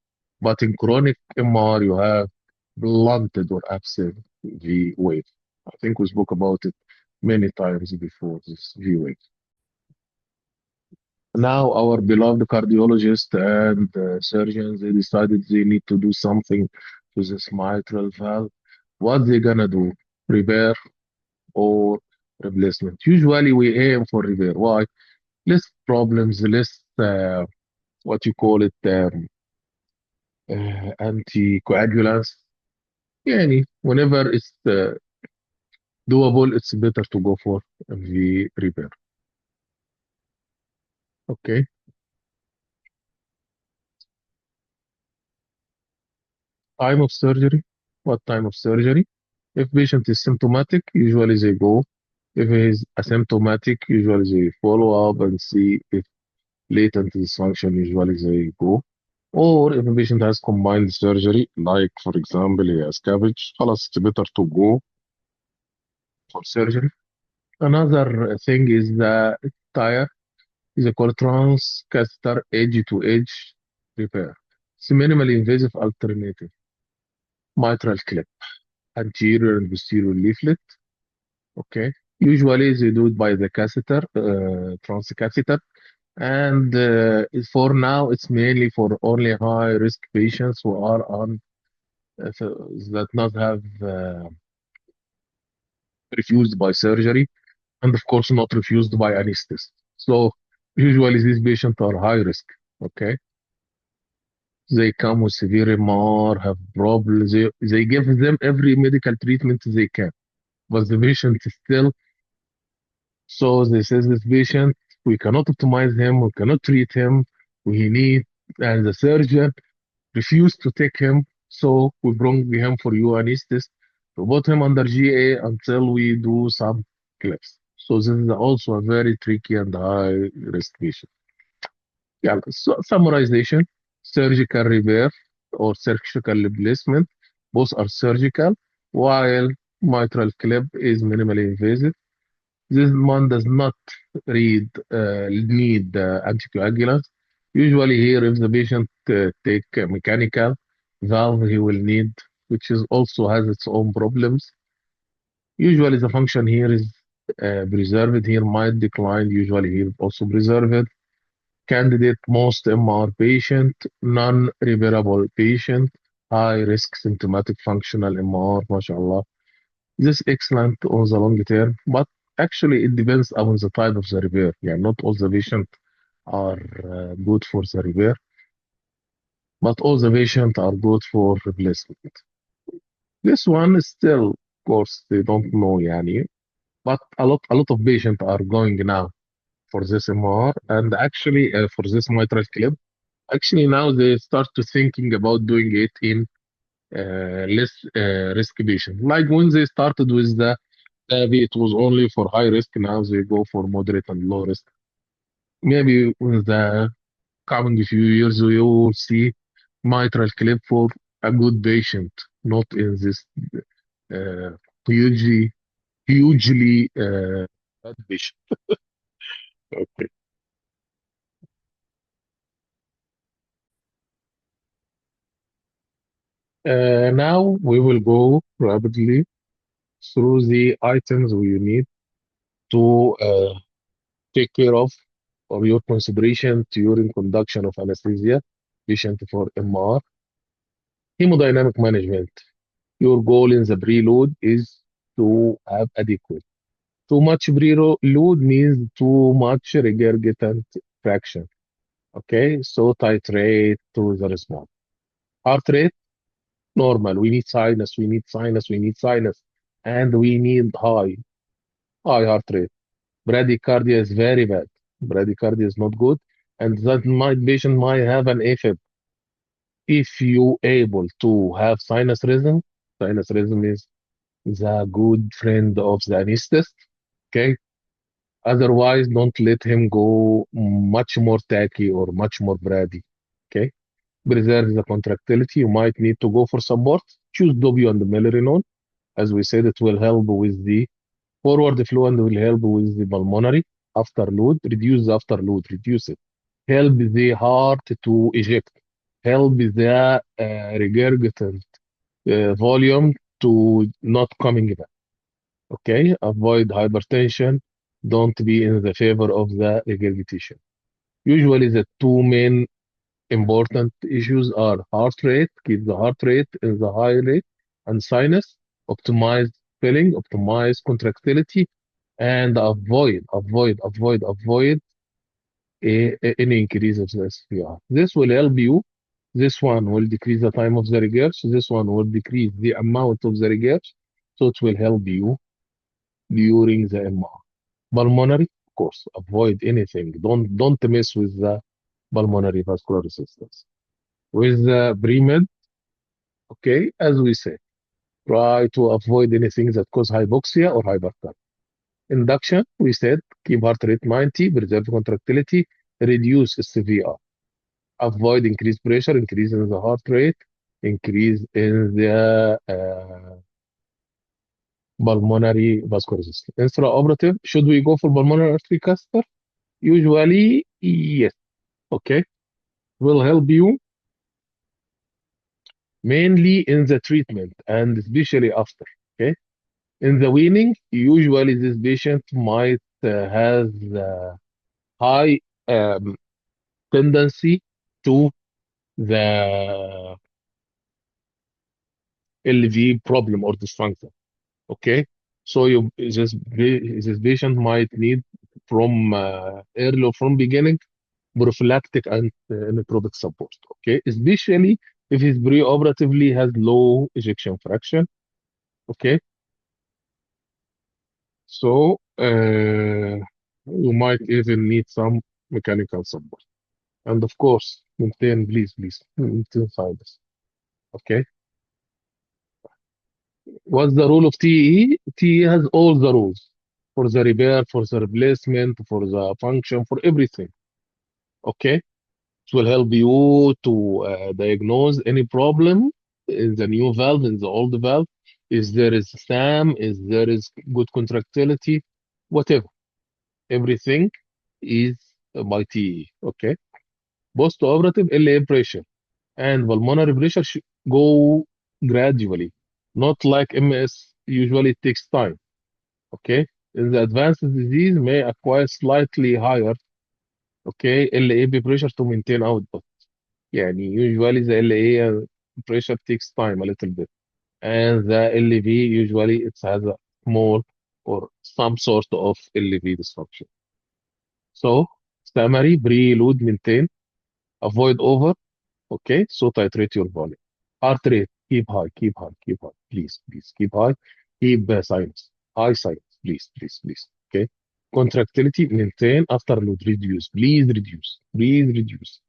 but in chronic MR, you have blunted or absent V wave. I think we spoke about it many times before, this V wave. Now, our beloved cardiologists and surgeons, they decided they need to do something to this mitral valve. What they gonna do? Repair or replacement? Usually, we aim for repair. Why? Less problems, less what you call it, anticoagulants. Yani, whenever it's doable, it's better to go for the repair. Okay. Time of surgery. What time of surgery? If patient is symptomatic, usually they go. If he is asymptomatic, usually they follow up and see if latent dysfunction, usually they go. Or if a patient has combined surgery, like for example, he has CABG, خلاص it's better to go for surgery. Another thing is the tire is called transcatheter edge-to-edge repair. It's a minimally invasive alternative. Mitral clip, anterior and posterior leaflet. Okay. Usually they do it by the catheter, transcatheter. And for now, it's mainly for only high risk patients who are on that not have refused by surgery, and of course not refused by anesthetist. So usually these patients are high risk. Okay, they come with severe MR, have problems. They give them every medical treatment they can, but the patient is still. So they says this patient, we cannot optimize him, we cannot treat him. We need, and the surgeon refused to take him, so we bring him for you anesthetist to put him under GA until we do some clips. So this is also a very tricky and high risk patient. Yeah, so summarization, surgical repair or surgical replacement, both are surgical, while mitral clip is minimally invasive. This one does not need anticoagulants. Usually here, if the patient take a mechanical valve, he will need, which is also has its own problems. Usually the function here is preserved. Here might decline. Usually here also preserved. Candidate most MR patient, non-repairable patient, high risk symptomatic functional MR, mashallah. This is excellent on the long term, but actually it depends on the type of the repair. Yeah, not all the patients are good for the repair, but all the patients are good for replacement. This one is still, of course, they don't know, yani. but a lot of patients are going now for this MR, and actually for this mitral clip. Actually, now they start to thinking about doing it in less risk patient. Like when they started with the TAVI, it was only for high risk. Now they go for moderate and low risk. Maybe in the coming few years, we will see mitral clip for a good patient, not in this uh, hugely bad patient. Okay. Now we will go rapidly through the items we need to take care of or your consideration during conduction of anesthesia patient for MR. Hemodynamic management. Your goal in the preload is to have adequate. Too much preload means too much regurgitant fraction. Okay, so titrate to the response. Heart rate, normal. We need sinus, we need sinus, we need sinus. And we need high heart rate. Bradycardia is very bad. Bradycardia is not good. And that patient might have an AFib. If you able to have sinus rhythm is the good friend of the anesthetist. Okay. Otherwise, don't let him go much more tacky or much more brady. Okay. Preserve the contractility. You might need to go for support. Choose Dobio and Melerinol. As we said, it will help with the forward flow and will help with the pulmonary afterload. Reduce the afterload. Reduce it. Help the heart to eject. Help the regurgitant volume to not coming back. Okay, avoid hypertension. Don't be in the favor of the regurgitation. Usually, the two main important issues are heart rate, keep the heart rate in the high rate, and sinus, optimize filling, optimize contractility, and avoid any increase of the SPR. This will help you. This one will decrease the time of the regurg. This one will decrease the amount of the regurg. So it will help you during the MR. Pulmonary, of course, avoid anything. Don't mess with the pulmonary vascular resistance. With the pre-med, okay, as we say, try to avoid anything that cause hypoxia or hypercapnia. Induction, we said, keep heart rate 90, preserve contractility, reduce SVR. Avoid increased pressure, increase in the heart rate, increase in the pulmonary vascular resistance. Intraoperative, should we go for pulmonary artery catheter? Usually, yes. Okay. Will help you mainly in the treatment and especially after. Okay. In the weaning, usually this patient might has high um, tendency to the LV problem or dysfunction. Okay. So this patient might need from early or from beginning prophylactic and inotropic support. Okay, especially if his preoperatively has low ejection fraction. Okay, so you might even need some mechanical support. And of course, maintain, please, maintain silence. Okay, what's the rule of TE? TE has all the rules for the repair, for the replacement, for the function, for everything. Okay. It will help you to diagnose any problem in the new valve, in the old valve. Is there is SAM? Is there is good contractility? Whatever. Everything is by TE. Okay. Post-operative LA pressure and pulmonary pressure should go gradually, not like MS. Usually it takes time. Okay. In the advanced disease may acquire slightly higher. Okay. LA pressure to maintain output. يعني usually the LA pressure takes time a little bit and the LV usually it has a small or some sort of LV dysfunction. So summary, preload, maintain, avoid over, okay, so titrate your volume. Heart rate, keep high, please keep high. Keep sinus, high sinus. please. Okay. Contractility maintain after load. Reduce. Please reduce. Please reduce.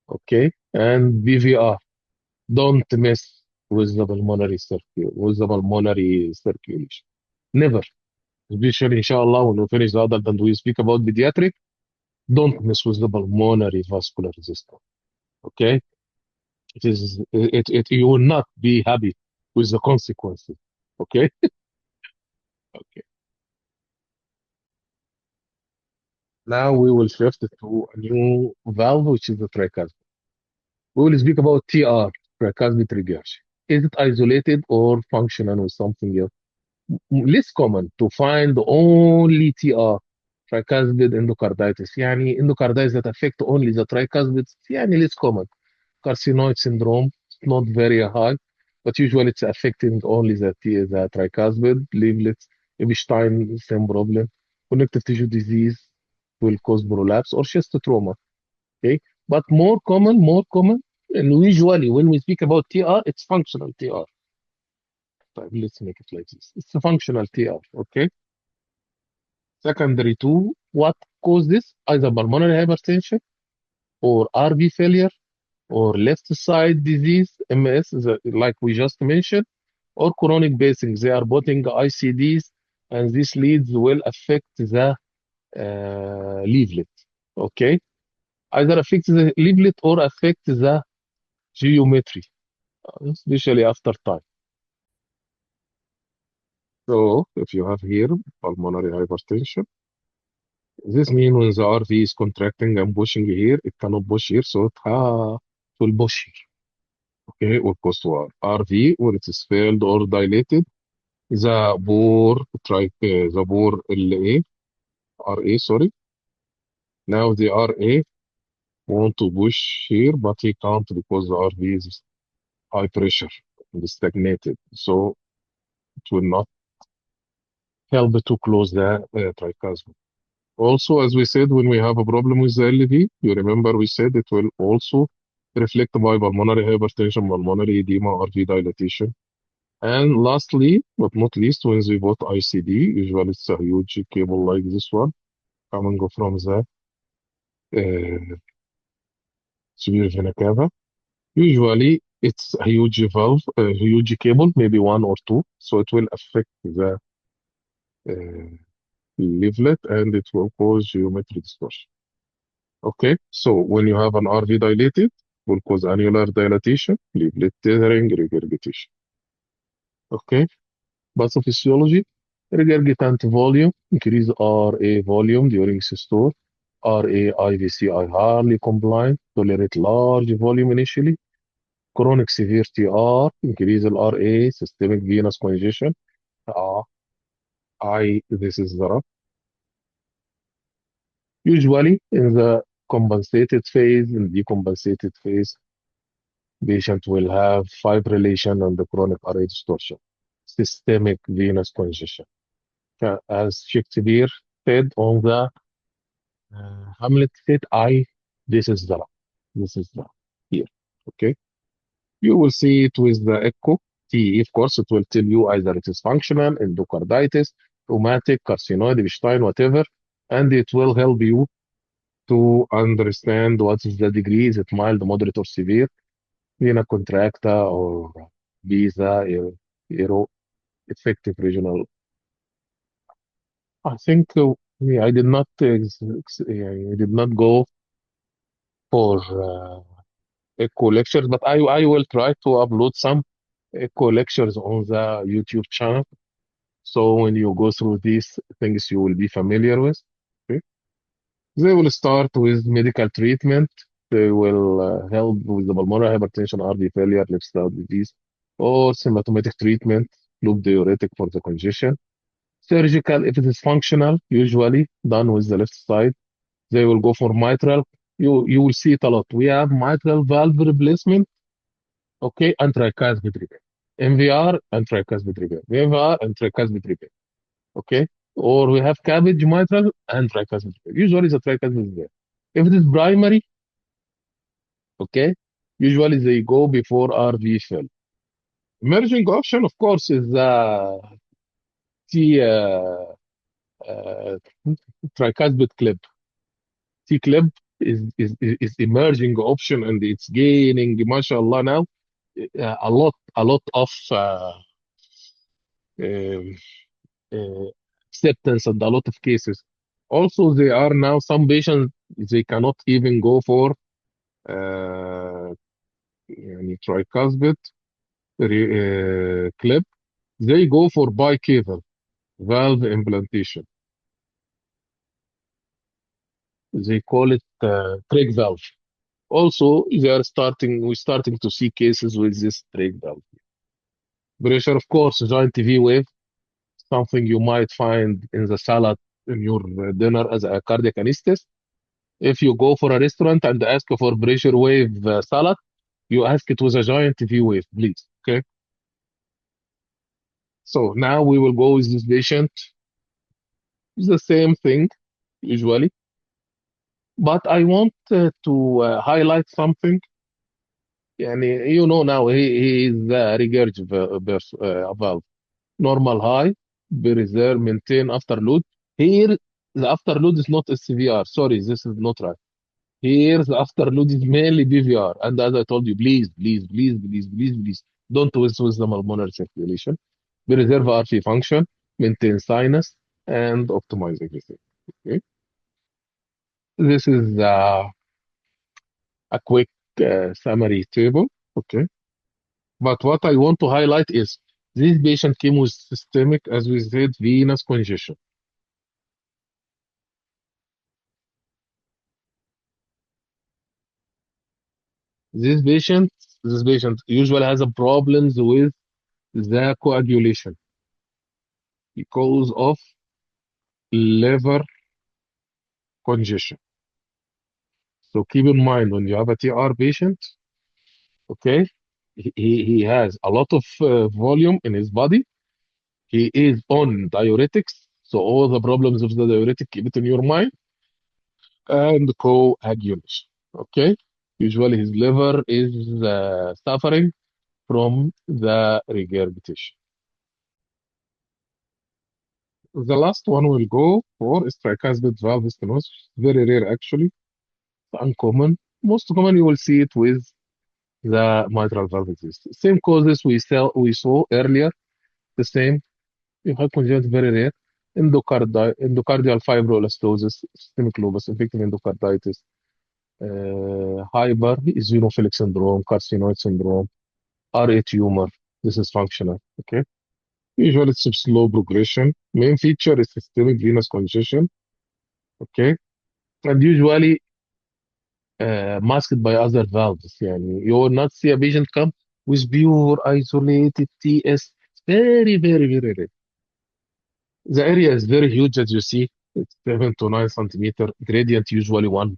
Okay. And BVR. Don't mess with the pulmonary circulation. Never. Especially, inshallah, when we finish the adult and we speak about pediatric, don't mess with the pulmonary vascular resistance. Okay. You will not be happy with the consequences. Okay. Okay. Now we will shift to a new valve, which is the tricuspid. We will speak about TR, tricuspid regurgitation. Is it isolated or functional with something else? Less common to find only TR, tricuspid endocarditis. يعني endocarditis that affect only the tricuspid. يعني less common. Carcinoid syndrome, it's not very high, but usually it's affecting only the tricuspid, leaflets, Epstein, same problem. Connective tissue disease will cause prolapse or chest trauma. Okay, but more common, and usually when we speak about TR, it's functional TR. Let's make it like this. It's a functional TR. Okay. Secondary to what causes this? Either pulmonary hypertension or RV failure or left side disease, MS, like we just mentioned, or chronic pacing. They are putting ICDs, and this leads will affect the leaflet. Okay, either affect the leaflet or affect the geometry, especially after time. So if you have here pulmonary hypertension, this means when the RV is contracting and pushing here, it cannot push here, so it will push here. Okay, or cause to RV when it is failed or dilated. The bore LA, RA, sorry. Now the RA want to push here, but he can't because the RV is high pressure and stagnated. So it will not help to close the tricuspid. Also, as we said, when we have a problem with the LV, you remember we said it will also reflect by pulmonary hypertension, pulmonary edema, RV dilatation. And lastly, but not least, when we put ICD, usually it's a huge cable like this one coming from the severe vena cava. Usually, it's a huge valve, a huge cable, maybe one or two, so it will affect the uh, leaflet and it will cause geometry distortion. Okay, so when you have an RV dilated, will cause annular dilatation, leaflet tethering, regurgitation. Okay, pathophysiology, regurgitant volume, increase RA volume during systole, RA IVCI highly compliant, tolerate large volume initially, chronic severe TR, increase RA, systemic venous congestion. Uh, this is the rough. Usually in the compensated phase, in decompensated phase, patient will have fibrillation and the chronic RA distortion, systemic venous congestion. As Shakespeare said on the Hamlet said, this is the this is the here. Okay. You will see it with the echo. T, of course, it will tell you either it is functional, endocarditis, rheumatic, carcinoid, Epstein, whatever, and it will help you to understand what is the degree. Is it mild, moderate, or severe? Vena contracta or visa, aero, effective regional. I think yeah, I did not go for echo lectures, but I will try to upload some echo lectures on the YouTube channel. So when you go through these things, you will be familiar with. Okay? They will start with medical treatment. They will help with the pulmonary hypertension, RV failure, lifestyle disease, or symptomatic treatment, loop diuretic for the congestion. Surgical, if it is functional, usually done with the left side. They will go for mitral. You will see it a lot. We have mitral valve replacement, okay, and tricuspid repair. MVR and tricuspid repair. MVR and tricuspid repair. Okay, or we have cabbage mitral and tricuspid repair. Usually the tricuspid is there. If it is primary, okay, usually they go before RV fill. Emerging option, of course, is T. uh, tricuspid clip. T-clip is emerging option, and it's gaining, mashallah, now a lot of um, acceptance and a lot of cases. Also, there are now some patients they cannot even go for يعني tricuspid clip. They go for bicaval valve implantation. They call it trach valve. Also, we're starting to see cases with this trach valve. Pressure, of course, joint V wave, something you might find in the salad in your dinner as a cardiac anesthetist. If you go for a restaurant and ask for pressure wave salad, you ask it with a giant V wave, please. Okay. So now we will go with this patient. It's the same thing usually, but I want to highlight something. يعني now he is the regurg valve. Normal high, preserve, maintain afterload. Here, the afterload is not SCVR. Sorry, this is not right. Here, the afterload is mainly BVR. And as I told you, please, please, please, please, please, please, don't waste with the pulmonary circulation. Preserve RP function, maintain sinus, and optimize everything. Okay? This is a quick summary table. Okay. But what I want to highlight is this patient came with systemic, as we said, venous congestion. This patient, this patient usually has a problems with the coagulation because of liver congestion. So keep in mind when you have a TR patient, okay, he has a lot of volume in his body. He is on diuretics. So all the problems of the diuretic, keep it in your mind, and coagulation. Okay, usually his liver is suffering from the regurgitation. The last one we'll go for is tricuspid valve stenosis. Very rare, actually. Uncommon. Most common, you will see it with the mitral valve disease. Same causes we saw earlier. The same. You have congenital, very rare. Endocardial fibroelastosis, systemic lupus, infective endocarditis, hyper eosinophilic syndrome, carcinoid syndrome, RA tumor. This is functional. Okay. Usually it's a slow progression. Main feature is systemic venous congestion. Okay. And usually masked by other valves. يعني you will not see a patient come with pure isolated TS. Very, very, very rare. The area is very huge, as you see. It's 7 to 9 centimeter. Gradient usually 1.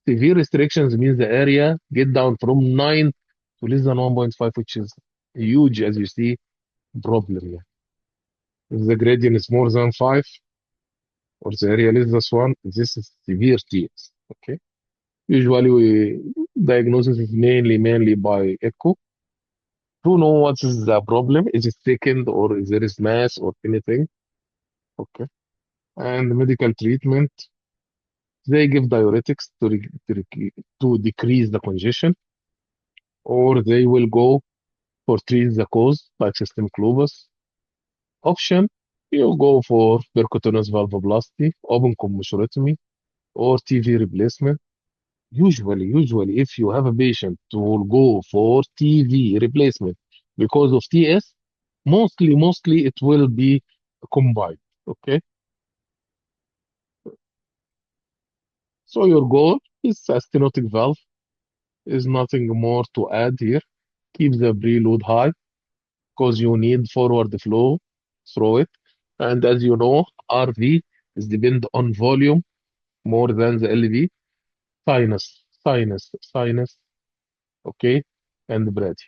Severe restrictions means the area get down from 9 to less than 1.5, which is huge, as you see. Problem. Yeah. If the gradient is more than 5 or the area less than 1, this is severe TS. Okay. Usually, diagnosis is mainly by echo to know what is the problem. Is it thickened or is there is mass or anything? Okay. And medical treatment, they give diuretics to decrease the congestion, or they will go for treat the cause like systemic lupus. Option, you go for percutaneous valvoplasty, open commissurectomy, or TV replacement. Usually, if you have a patient who will go for TV replacement because of TS, mostly it will be combined. Okay. So your goal is a stenotic valve. Is nothing more to add here. Keep the preload high because you need forward flow through it. And as you know, RV is depend on volume more than the LV. Sinus. Okay. And brady.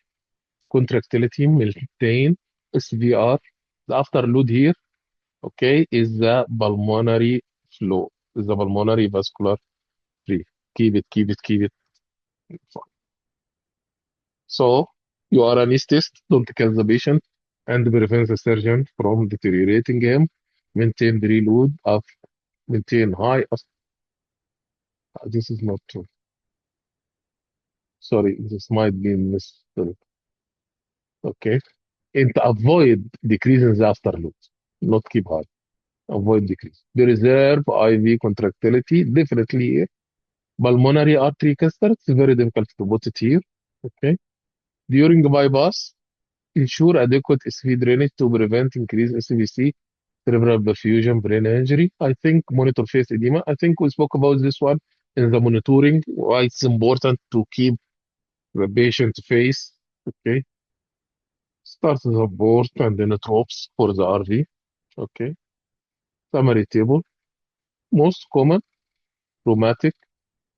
Contractility, maintain SVR. The afterload here, okay, is the pulmonary flow, is the pulmonary vascular free. Keep it. So you are an anesthetist, don't kill the patient and prevent the surgeon from deteriorating him maintain preload of maintain high of this is not true. Sorry, this might be missed. Okay. And avoid decrease in the afterload, not keep high. Avoid decrease. Preserve IV contractility. Definitely pulmonary artery cluster. It's very difficult to put it here. Okay. During bypass, ensure adequate SV drainage to prevent increased SVC, cerebral perfusion, brain injury. I think monitor face edema. I think we spoke about this one in the monitoring. Why it's important to keep the patient face. Okay. Start the board and then tropes for the RV. Okay. Summary table. Most common rheumatic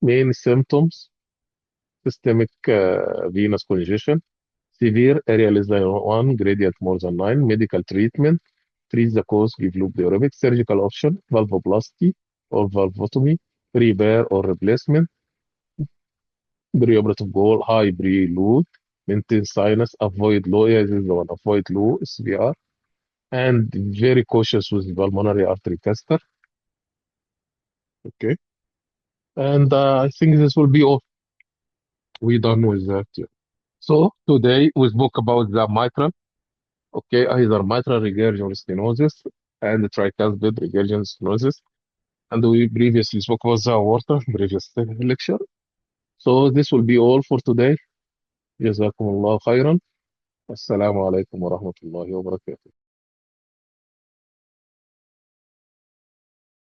main symptoms: systemic venous congestion, severe area less than 1, gradient more than 9, medical treatment, treat the cause, give loop diuretics, surgical option, valvoplasty or valvotomy, repair or replacement, preoperative goal, high preload, maintain sinus, avoid low, yeah, this is the one, avoid low SVR, and very cautious with pulmonary artery catheter. Okay. And I think this will be all. We done with that. Yeah. So today we spoke about the mitral, okay, either mitral regurgitation stenosis and the tricuspid regurgitation stenosis. And we previously spoke about the aorta, previous lecture. So this will be all for today. جزاكم الله خيرا. السلام عليكم ورحمة الله وبركاته.